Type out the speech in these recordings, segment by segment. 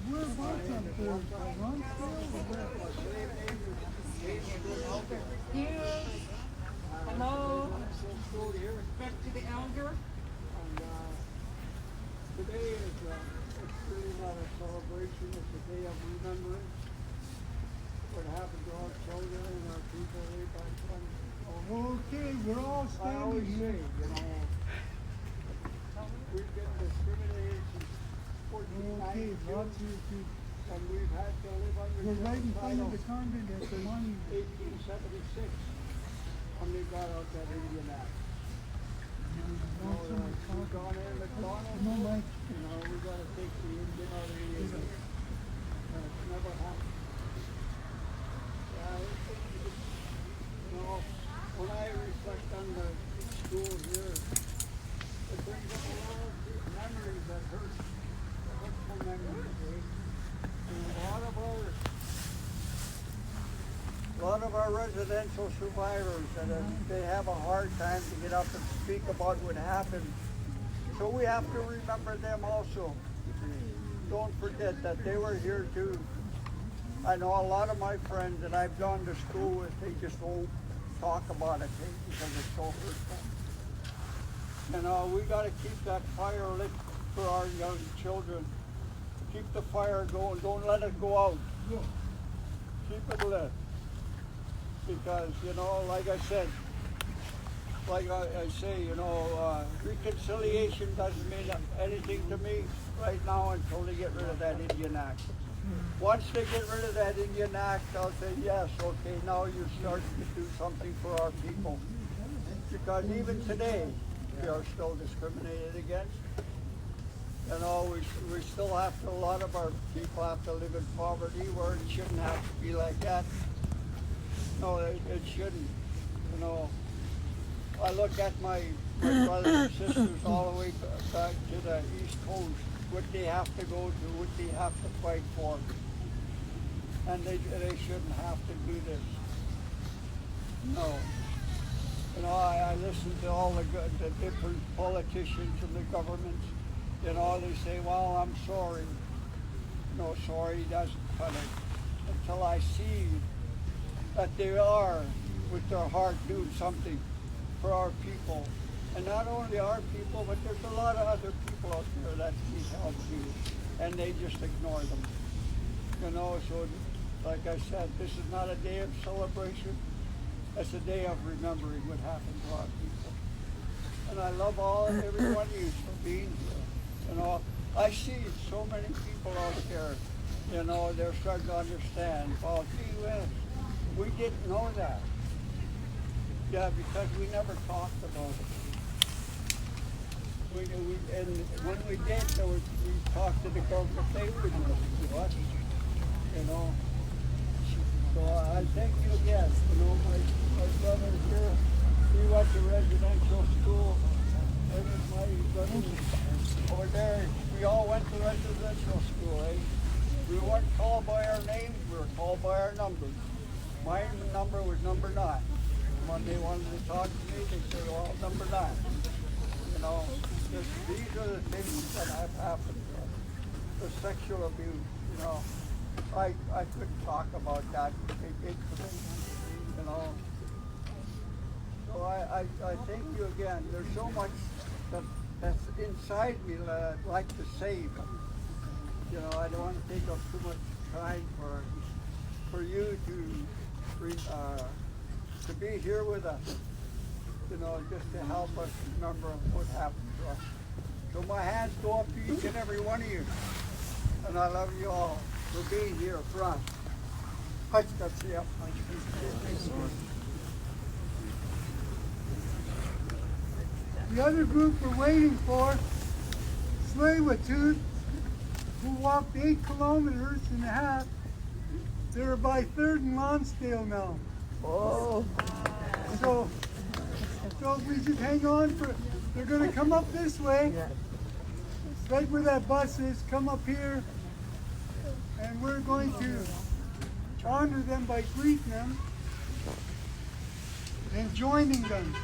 Whereabouts up there? Here. Hello. Respect to the elder. And today is it's really not a celebration, it's a day of remembering what happened to our children and our people way back when. Okay, we're all I always standing say, here. you know, we've been discriminated since Okay, 1492, lots of you. and we've had to live under We're right in front of genocidal the convent at the money. 1876 when they got out that Indian Act. Want some We've coffee? gone in McDonald's, No, Mike. you know, we gotta take the Indian out of the Indian. It's never happened. Yeah, you know, when I reflect on the school here, it brings up a lot of memories that hurt, hurtful memories, eh? And a lot of our residential survivors, and they have a hard time to get up and speak about what happened. So we have to remember them also. Don't forget that they were here too. I know a lot of my friends that I've gone to school with, they just won't talk about it because it's so hurtful. And we got to keep that fire lit for our young children. Keep the fire going. Don't let it go out. Keep it lit. Because, you know, like I said, like I say, you know, reconciliation doesn't mean anything to me right now until they get rid of that Indian Act. Once they get rid of that Indian Act, I'll say, yes, okay, now you're starting to do something for our people. Because even today, we are still discriminated against. You know, we still have to, a lot of our people have to live in poverty where it shouldn't have to be like that. No, it shouldn't. You know, I look at my brothers and sisters all the way back to the East Coast, what they have to go through, what they have to fight for. And they shouldn't have to do this. No. You know, I listen to all the different politicians and the governments. You know, they say, well, I'm sorry. No, sorry doesn't cut it. Until I see that they are, with their heart, doing something for our people. And not only our people, but there's a lot of other people out there that need help too. And they just ignore them. You know, so like I said, this is not a day of celebration. It's a day of remembering what happened to our people. And I love every one of you for being here. You know, I see so many people out there, you know, they're starting to understand, well, gee whiz, we didn't know that. Yeah, because we never talked about it. And when we did, we talked to the government, they wouldn't listen to us, you know. So I thank you again. You know, my brother here, he went to residential school. And my brother over there, we all went to residential school, eh? We weren't called by our names, we were called by our numbers. My number was number 9. When they wanted to talk to me, they say, well, number 9. You know, these are the things that have happened to us. The sexual abuse, you know. I couldn't talk about that. It did to me, you know. So I thank you again. There's so much that's inside me that I'd like to say. But, you know, I don't want to take up too much time for you to be here with us. You know, just to help us remember what happened to us. So my hands go up to each and every one of you. And I love you all for being here for us. The other group we're waiting for, Tsleil-Waututh, who walked 8 kilometers and a half. They're by 3rd and Lonsdale now. Oh. So if we just hang on they're going to come up this way, right where that bus is, come up here, and we're going to honor them by greeting them and joining them.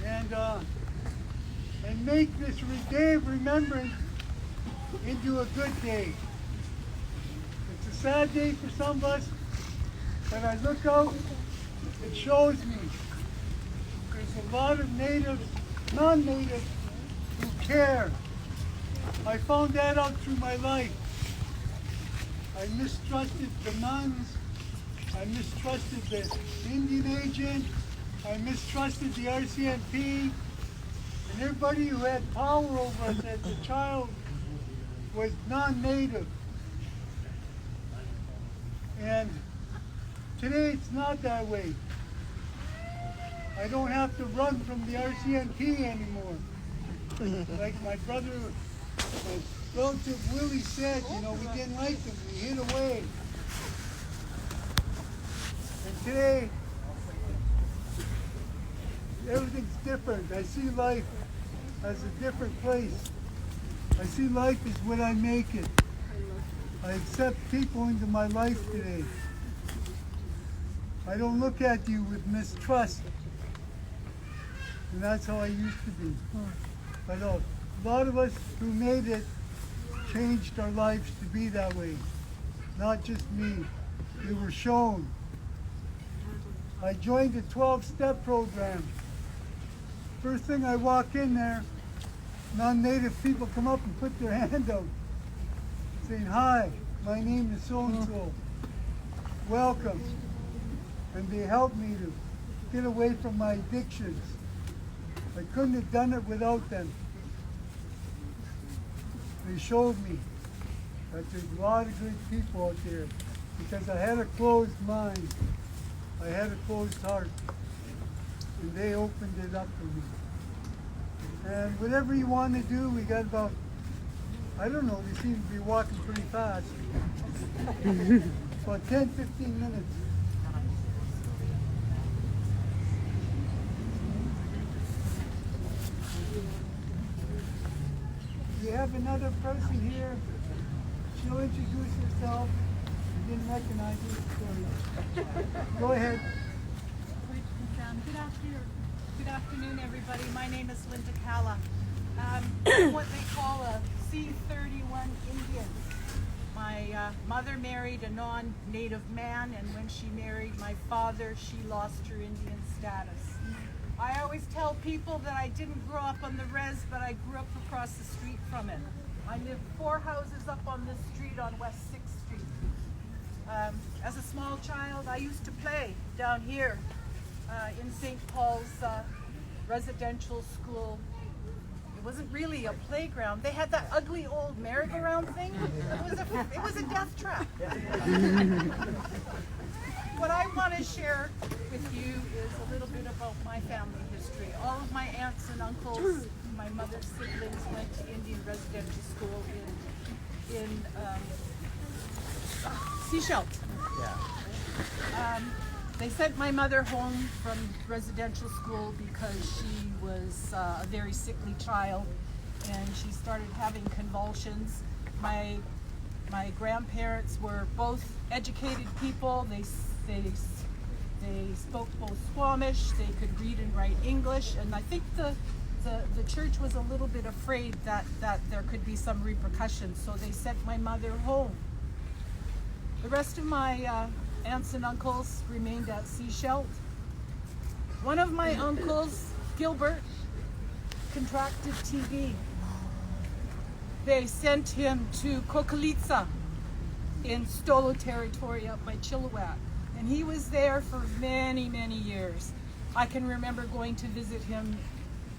And and make this day of remembrance into a good day. It's a sad day for some of us, but I look out, it shows me there's a lot of natives, non-natives, who care. I found that out through my life. I mistrusted the nuns, I mistrusted the Indian agent, I mistrusted the RCMP, and everybody who had power over us as a child was non-native. And today it's not that way. I don't have to run from the RCMP anymore. Like my brother, my relative Willie said, you know, we didn't like them, we hid away. And today, everything's different. I see life as a different place. I see life as what I make it. I accept people into my life today. I don't look at you with mistrust. And that's how I used to be. But a lot of us who made it changed our lives to be that way. Not just me. We were shown. I joined the 12-step program. First thing I walk in there, non-native people come up and put their hand out, saying, "Hi, my name is so-and-so. Welcome." And they helped me to get away from my addictions. I couldn't have done it without them. They showed me that there's a lot of good people out there because I had a closed mind. I had a closed heart. And they opened it up for me. And whatever you want to do, we got about, I don't know, we seem to be walking pretty fast. About 10, 15 minutes. We have another person here. She'll introduce herself. You didn't recognize her. Go ahead. Good afternoon, everybody. My name is Linda Calla. What they call a C31 Indian. My mother married a non-native man, and when she married my father, she lost her Indian status. I always tell people that I didn't grow up on the res, but I grew up across the street from it. I lived 4 houses up on this street on West 6th Street. As a small child, I used to play down here in St. Paul's residential school. It wasn't really a playground. They had that ugly old merry-go-round thing. It was a death trap. What I want to share with you is a little bit about my family history. All of my aunts and uncles, my mother's siblings, went to Indian residential school in Seashell. They sent my mother home from residential school because she was a very sickly child, and she started having convulsions. My grandparents were both educated people. They spoke both Squamish. They could read and write English, and I think the church was a little bit afraid that there could be some repercussions, so they sent my mother home. The rest of my aunts and uncles remained at Seashell. One of my uncles, Gilbert, contracted TB. They sent him to Kokalitsa in Stolo territory up by Chilliwack. And he was there for many, many years. I can remember going to visit him.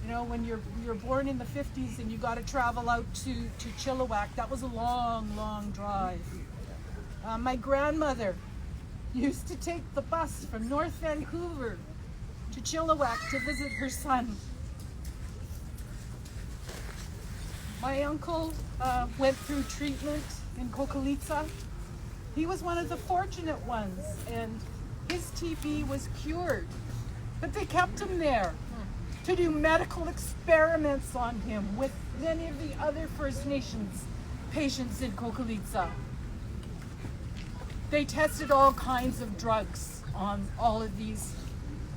You know, when you're born in the 50s and you got to travel out to Chilliwack, that was a long, long drive. My grandmother used to take the bus from North Vancouver to Chilliwack to visit her son. My uncle went through treatment in Kokalitsa. He was one of the fortunate ones, and his TB was cured. But they kept him there to do medical experiments on him with many of the other First Nations patients in Kokalitsa. They tested all kinds of drugs on all of these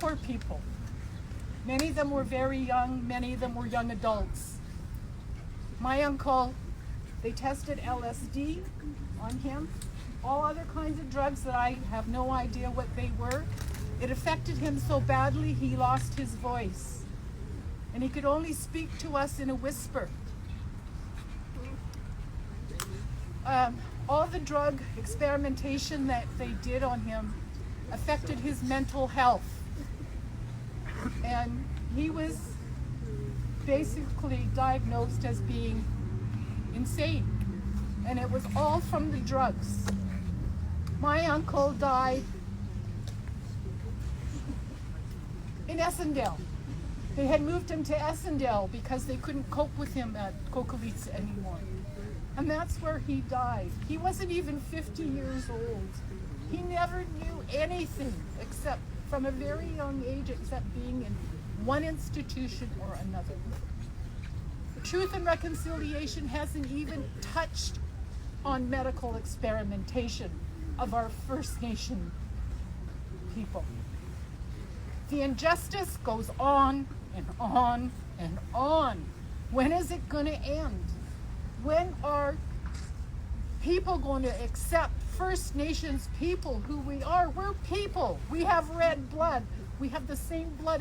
poor people. Many of them were very young, many of them were young adults. My uncle, they tested LSD on him, all other kinds of drugs that I have no idea what they were. It affected him so badly he lost his voice. And he could only speak to us in a whisper. All the drug experimentation that they did on him affected his mental health. And he was basically diagnosed as being insane. And it was all from the drugs. My uncle died in Essendale. They had moved him to Essendale because they couldn't cope with him at Kokalitsa anymore. And that's where he died. He wasn't even 50 years old. He never knew anything except from a very young age, except being in one institution or another. Truth and Reconciliation hasn't even touched on medical experimentation of our First Nation people. The injustice goes on and on and on. When is it going to end? When are people going to accept First Nations people who we are? We're people. We have red blood. We have the same blood as